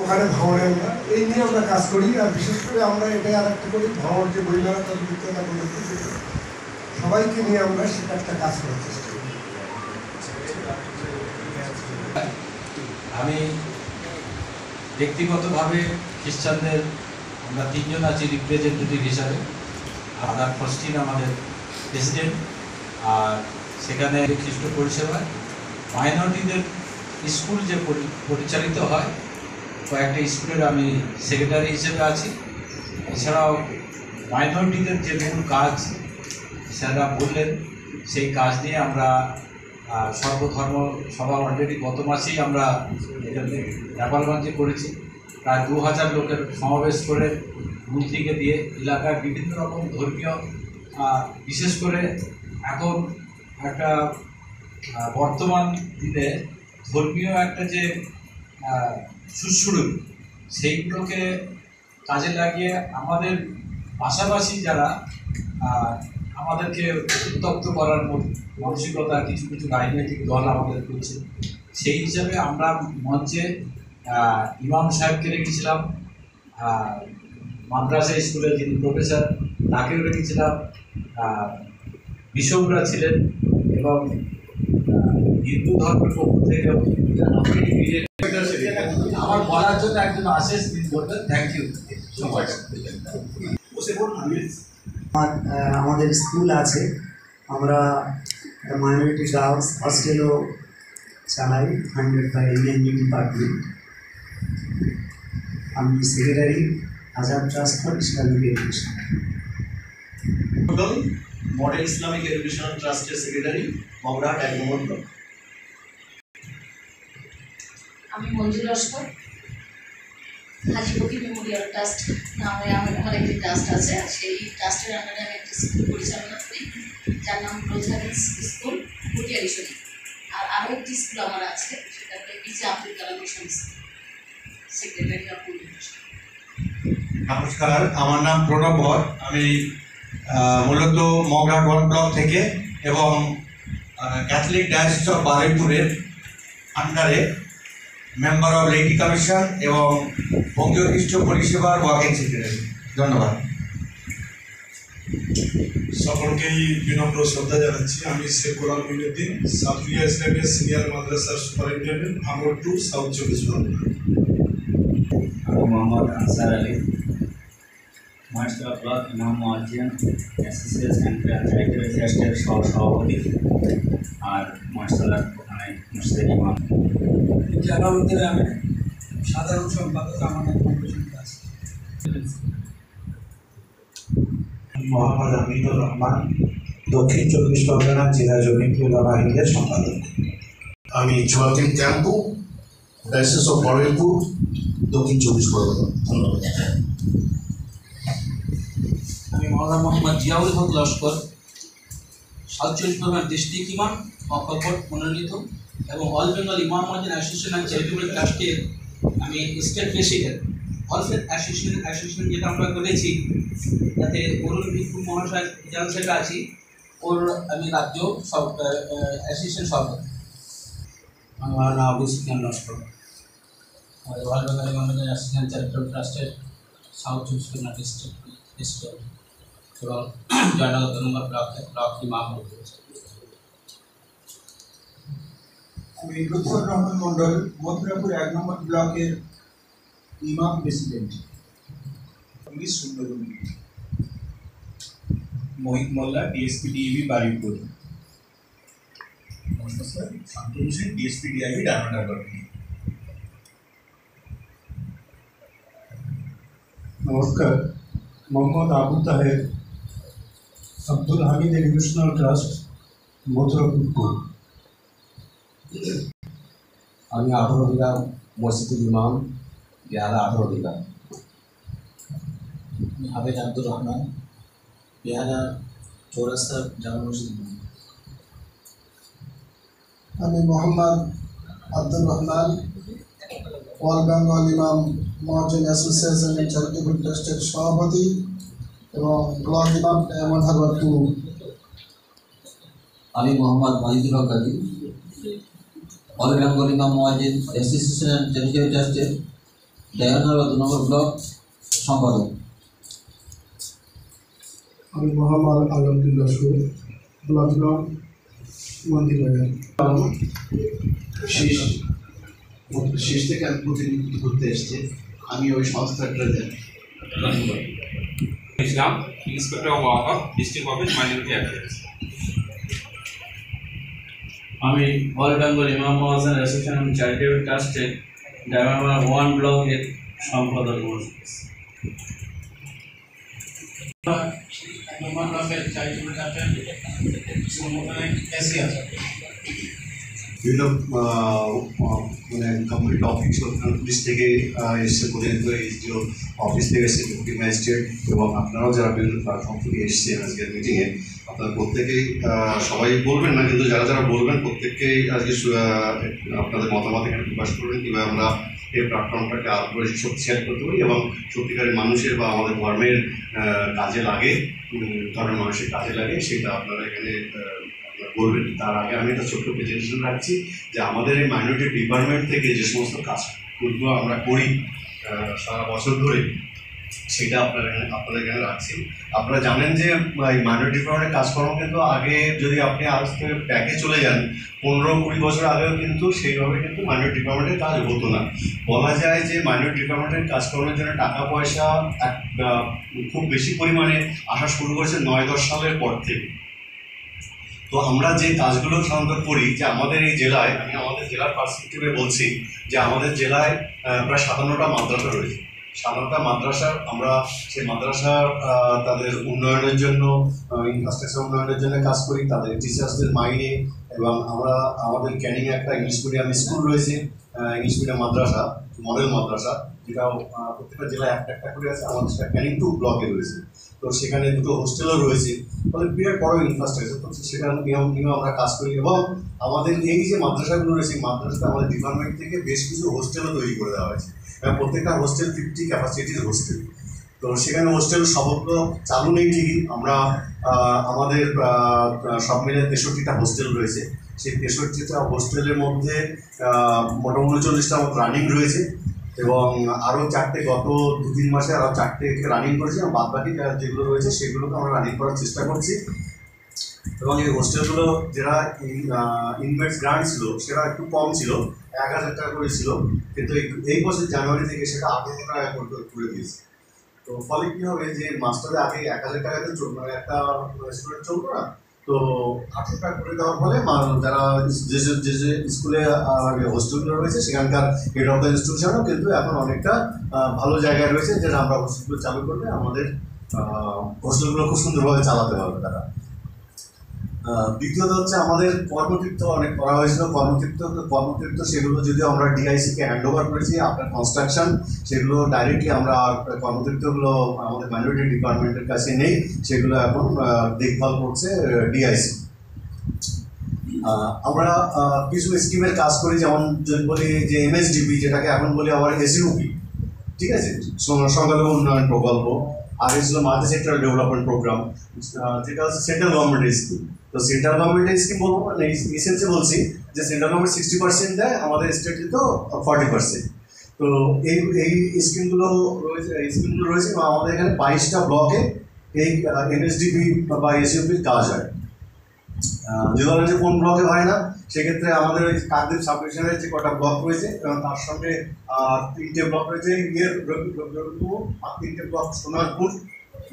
ওখানে ভাঙড়ে আমরা এই নিয়ে আমরা কাজ করি। আর বিশেষ করে আমরা এটাই আর একটা করি, ভাঙড় যে বইমেলাটা বিক্রেতা সবাইকে নিয়ে আমরা সেটা একটা কাজ করার চেষ্টা করি। আমি ব্যক্তিগতভাবে খ্রিস্টানদের আমরা 3 জন আছি রিপ্রেজেন্টেটিভ হিসাবে। আদার ফস্টিন আমাদের প্রেসিডেন্ট, আর সেখানে খ্রিস্ট পরিষেবায় মাইনরিটিদের স্কুল যে পরিচালিত হয় কয়েকটা স্কুলের আমি সেক্রেটারি হিসেবে আছি। এছাড়াও মাইনরিটিদের যে মূল কাজ স্যাররা বললেন সেই কাজ নিয়ে আমরা সর্বধর্ম সভা অলরেডি গত মাসেই আমরা এখানে নেপালগঞ্জে করেছি। প্রায় 2000 লোকের সমাবেশ করে মন্ত্রীকে দিয়ে এলাকায় বিভিন্ন রকম ধর্মীয়, বিশেষ করে এখন একটা বর্তমান দিনে ধর্মীয় একটা যে সুশুরু সেইগুলোকে কাজে লাগিয়ে আমাদের পাশাপাশি যারা আমাদেরকে উত্তপ্ত করার মানসিকতা কিছু কিছু রাজনৈতিক দল আমাদের করছে, সেই হিসাবে আমরা মঞ্চে ইমাম সাহেবকে রেখেছিলাম, মাদ্রাসা স্কুলের যিনি প্রফেসর তাকেও রেখেছিলাম, বিশপরা ছিলেন এবং হিন্দু ধর্মের পক্ষ থেকে আমার বলার জন্য একজন আশেষ তিনি বলবেন। Thank you so much. আমাদের স্কুল আছে, আমরা মাইনরিটি গার্লস হস্টেলও চালাই, ফান্ডেড বাই এনএনবি ডিপার্টমেন্ট। আমি secretary Azad trust for Islamic education. Model Islamic education ট্রাস্টের সেক্রেটারি, মগরাহাট 1 নম্বর ব্লক। আমি মঞ্জু লস্কর, হাজি ফকির মেমোরিয়াল ট্রাস্ট নামে আমার একটি ট্রাস্ট আছে। সেই ট্রাস্টের আন্ডারে আমি একটি স্কুল পরিচালনা করি যার নাম রোজহারেন্স স্কুল কুটিয়ারি শরীফ। আর আরও একটি স্কুল আমার আছে, সেটা হলো PJ Abdul Kalam mission school, secretary of education. নমস্কার, আমার নাম প্রণব ভর। আমি মূলত মগরাহাট 1 ব্লক থেকে এবং ক্যাথলিক ডায়োসিস অফ বারুইপুরের আন্ডারে মেম্বার অফ লেডি কমিশন এবং বঙ্গীয় খ্রিস্ট পরিষেবার ওয়ার্কিং সেক্রেটারি। ধন্যবাদ। সকলকেই বিনম্র শ্রদ্ধা জানাচ্ছি। আমি শেখ গোলাম মঈনুদ্দিন, সাফিয়া ইসলামিয়া সিনিয়র মাদ্রাসার সুপারিনটেন্ডেন্ট, ভাঙড় 2, সাউথ 24 পরগনা। আমি মোহাম্মদ আনসার আলী, মহেশতলা ব্লক ইমাম মুয়াজ্জিন অ্যাসোসিয়েশন চ্যারিটেবল ট্রাস্টের সভাপতি, আর মহেশতলার ওখানে মসজিদের ইমাম। জালালউদ্দিন আহমেদ, সাধারণ সম্পাদক, আমাদের ফাউন্ডেশন ট্রাস্ট। মোহাম্মদ আমিনুর রহমান, দক্ষিণ 24 পরগনা জেলা জমিয়তুল উলামা হিন্দের সম্পাদক। আমি জোয়াকিম ক্যাম্পু, ডায়োসিস অফ বারুইপুর, দক্ষিণ 24 পরগনা। ধন্যবাদ। আমি মাওলানা মোহাম্মদ জিয়াউল হক লস্কর, সাউথ 24 পরগনা ডিস্ট্রিক্ট ইমাম অকপট মনোনীত এবং অল বেঙ্গল ইমাম মুয়াজ্জিন অ্যাসোসিয়েশন অ্যান্ড চ্যারিটেবল ট্রাস্টের আমি স্টেট প্রেসিডেন্ট। অল অ্যাসোসিয়েশন যেটা আমরা করেছি তাতে অরুণ ভিক্ষু মহাশয় জেনারেল সেক্রেটারি আছি, ওর আমি রাজ্য অ্যাসোসিয়েশন সভাপতি। আমার নাম আবু সুফিয়ান লস্কর, অল বেঙ্গল ইমাম মুয়াজ্জিন অ্যাসোসিয়েশন চ্যারিটেবল ট্রাস্টের সাউথ 24 পরগনা ডিস্ট্রিক্ট প্রেসিডেন্ট এবং জয়নগর 2 নম্বর ব্লক ইমাম হয়েছে। আমি লুৎফর রহমান মন্ডল, মথুরাপুর 1 নম্বর ব্লকের ইমাম প্রেসিডেন্ট। মোহিত মোল্লা, ডিএসপি ডিইবি বারুইপুর। নমস্কার, Shantanu Hossain, DSP DIB diamond. নমস্কার, মোহাম্মদ আবু তাহের, আব্দুল হামিদ এডুকেশনাল ট্রাস্ট, মথুরাপুর। আমি 18 বিঘা মসজিদুল ইমাম, বিহারা 18 বিঘা। আমি হাফেজ আব্দুর রহমান, বিহারা চৌরাস্তা জামা মসজিদ। আমি মোহাম্মদ আব্দুর রহমান, অল বেঙ্গল ইমাম মুয়াজ্জিন অ্যাসোসিয়েশন এন্ড চ্যারিটেবল ট্রাস্টের সভাপতি এবং ব্লক ইমাম ডায়মন্ড হারবার 2। আমি মোহাম্মদ মাহিদুল হক আলী, অল বেঙ্গল ইমাম মুয়াজ্জিন অ্যাসোসিয়েশন এন্ড চ্যারিটেবল ট্রাস্টের দেওয়ানগর 2 নম্বর ব্লক সম্পাদক। আমি মোহাম্মদ আলমগীর লস্কর, ব্লক নং মন্দিরবাজার। শেষ থেকে আমি প্রতিনিধিত্ব করতে এসেছি, আমি ওই সংস্থাটাতে। Islam, inspector of Waqf, district office, minority affairs. আমি all Bengal Imam Mahajan association charitable ট্রাস্টের ডায়মন্ড 1 ব্লকের সম্পাদক। বিভিন্ন মানে কমিউনিটি অফিস পুলিশ থেকে এসছে, প্রতিনিধিত্ব এসডিও অফিস থেকে এসছে, ডেপুটি ম্যাজিস্ট্রেট এবং আপনারাও যারা বিভিন্ন প্ল্যাটফর্ম থেকে এসছেন আজকের মিটিংয়ে, আপনারা প্রত্যেকেই সবাই বলবেন না, কিন্তু যারা যারা বলবেন প্রত্যেককেই আজকে আপনাদের মতামত এখানে প্রকাশ করবেন কীভাবে আমরা এই প্ল্যাটফর্মটাকে আরও করে শক্তিশালী করতে পারি এবং সত্যিকারের মানুষের বা আমাদের ধর্মের কাজে লাগে, ধর্মের মানুষের কাজে লাগে, সেটা আপনারা এখানে বলবেন। তার আগে আমি একটা ছোট্ট প্রেজেন্টেশন রাখছি যে আমাদের এই মাইনরিটি ডিপার্টমেন্ট থেকে যে সমস্ত কাজগুলো আমরা করি সারা বছর ধরে, সেটা আপনাদের এখানে রাখছি। আপনারা জানেন যে এই মাইনরিটি ডিপার্টমেন্টের কাজকর্ম কিন্তু আগে যদি আপনি আজ থেকে ব্যাকে চলে যান 15-20 বছর আগেও কিন্তু সেইভাবে কিন্তু মাইনরিটি ডিপার্টমেন্টের কাজ হতো না। বলা যায় যে মাইনরিটি ডিপার্টমেন্টের কাজকর্মের জন্য টাকা পয়সা খুব বেশি পরিমাণে আসা শুরু করেছে 9-10 সালের পর থেকে। তো আমরা যে কাজগুলো সাধারণত করি, যে আমাদের এই জেলায়, আমি আমাদের জেলার পার্সপেক্টিভে বলছি যে আমাদের জেলায় প্রায় 57টা মাদ্রাসা রয়েছে। 57টা মাদ্রাসার আমরা সেই মাদ্রাসার তাদের উন্নয়নের জন্য, ইনফ্রাস্ট্রাকচার উন্নয়নের জন্য কাজ করি, তাদের টিচার্সদের মাইনে, এবং আমরা আমাদের ক্যানিংয়ে একটা ইংলিশ মিডিয়াম স্কুল রয়েছে, ইংলিশ মিডিয়াম মাদ্রাসা, মডেল মাদ্রাসা, যেটাও প্রত্যেকটা জেলায় একটা করে আছে। আমাদের সেটা ক্যানিং 2 ব্লকে রয়েছে। তো সেখানে 2টো হোস্টেলও রয়েছে, ফলে বিরাট বড় ইনফ্রাস্ট্রাকচার। তো সেখানে নিয়েও আমরা কাজ করি এবং আমাদের এই যে মাদ্রাসাগুলো রয়েছে, মাদ্রাসাতে আমাদের ডিপার্টমেন্ট থেকে বেশ কিছু হোস্টেলও তৈরি করে দেওয়া হয়েছে। প্রত্যেকটা হোস্টেল 50 ক্যাপাসিটির হোস্টেল। তো সেখানে হোস্টেল সবগুলো চালু নেই ঠিকই, আমরা আমাদের সব মিলে 63টা হোস্টেল রয়েছে। সেই 63টা হোস্টেলের মধ্যে মোটামুটি 40টা মতো রানিং রয়েছে এবং আরও 4টে গত 2-3 মাসে আরও 4টে রানিং করেছি, এবং বাদবাকি যেগুলো রয়েছে সেগুলোকে আমরা রানিং করার চেষ্টা করছি। এবং এই হোস্টেলগুলো যারা ইনভেস্ট গ্রান্ট ছিল সেটা একটু কম ছিল, 1000 টাকা করে ছিল, কিন্তু এই বছর জানুয়ারি থেকে সেটা 1800 টাকা করে দিয়েছে। তো ফলে কী হবে যে মাস্টারে আগে 1000 টাকাতে মানে একটা স্টুডেন্ট চলতো না, তো 800 টাকা করে দেওয়ার ফলে যারা যে স্কুলে হোস্টেলগুলো রয়েছে সেখানকার হেড অফ দ্য ইনস্টিটিউশনও কিন্তু এখন অনেকটা ভালো জায়গায় রয়েছে, যেটা আমরা হোস্টেলগুলো চালু করলে আমাদের হোস্টেলগুলো খুব সুন্দরভাবে চালাতে পারবে তারা। দ্বিতীয়ত হচ্ছে আমাদের কর্মতীর্থ অনেক করা হয়েছিল। কর্মতীর্থ সেগুলো যদিও আমরা ডিআইসিকে হ্যান্ড ওভার করেছি, আপনার কনস্ট্রাকশন সেগুলো ডাইরেক্টলি আমরা কর্মতীর্থগুলো আমাদের মাইনরিটি ডিপার্টমেন্টের কাছে নেই, সেগুলো এখন দেখভাল করছে ডিআইসি। আমরা কিছু স্কিমের কাজ করি, যেমন যদি বলি যে এমএসডিপি, যেটাকে এখন বলি আবার এসইউপি, ঠিক আছে, সংখ্যালঘু উন্নয়ন প্রকল্প, আর ছিল মাল্টি সেক্টরাল ডেভেলপমেন্ট প্রোগ্রাম, যেটা হচ্ছে সেন্ট্রাল গভর্নমেন্টের স্কিম। তো সেন্ট্রাল গভর্নমেন্টের স্কিম বলবো না, এসেন্সে বলছি যে সেন্ট্রাল গভর্নমেন্ট 60% দেয়, আমাদের স্টেট তো 40%। তো এই স্কিমগুলো রয়েছে এবং আমাদের এখানে 22টা ব্লকে এই এমএসডিপি বা এসইউপির কাজ হয়। যদি বলেন যে কোন ব্লকে হয় না, সেক্ষেত্রে আমাদের ওই কাকদ্বীপ সাব ডিভিশনের যে কটা ব্লক রয়েছে এবং তার সঙ্গে 3টে ব্লক রয়েছে, রবিপুর, আর 3টে ব্লক সোনারপুর,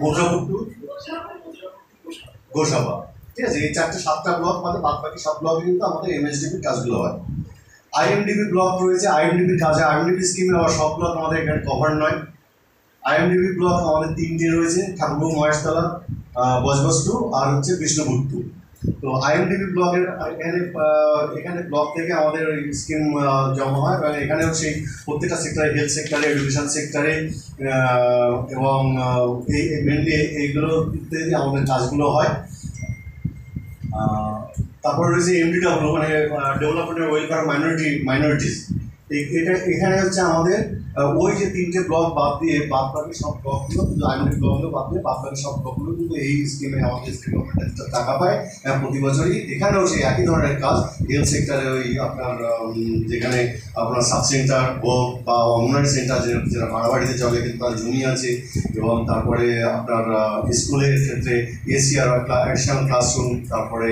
মৌজাপুর, গোসাবা, ঠিক আছে। এই 4-7টা ব্লক মানে বাকি সব ব্লকে কিন্তু আমাদের এমএসডিপির কাজগুলো হয়। আইএমডিপি ব্লক রয়েছে, আইএমডিপির কাজ হয়। আইএমডিপি স্কিমে আবার সব ব্লক আমাদের এখানে কভার নয়। আইএমডিপি ব্লক আমাদের 3টে রয়েছে, ঠাকুরপুর, মহেশতলা, বজবস্তু আর হচ্ছে বিষ্ণুপুর 2। তো আইএমডিপি ব্লকের এখানে ব্লক থেকে আমাদের স্কিম জমা হয় এবং এখানেও সেই প্রত্যেকটা সেক্টরে, হেলথ সেক্টরে, এডুকেশন সেক্টরে এবং এই মেনলি এইগুলো ইত্যাদি আমাদের কাজগুলো হয়। তারপর রয়েছে এমডিডব্লিউ, মানে ডেভেলপমেন্ট ওয়েলফেয়ার মাইনরিটিস। এখানে হচ্ছে আমাদের ওই যে 3টে ব্লক বাদ দিয়ে বাদ বাকি সব ব্লকগুলো কিন্তু আইনটি ব্লকগুলো বাদ দিয়ে বাদ বাকি সব ব্লকগুলো কিন্তু এই স্কিমে আমাদের স্টেট গভর্নমেন্ট টাকা পায় প্রতি বছরই। এখানেও সেই একই ধরনের কাজ হেলথ সেক্টরে ওই আপনার যেখানে আপনার সাব সেন্টার হোক বা অঙ্গনওয়াড়ি সেন্টার যেটা বাড়াবাড়িতে চলে কিন্তু তার জমি আছে, এবং তারপরে আপনার স্কুলের ক্ষেত্রে এসিআর অ্যাডিশনাল ক্লাসরুম, তারপরে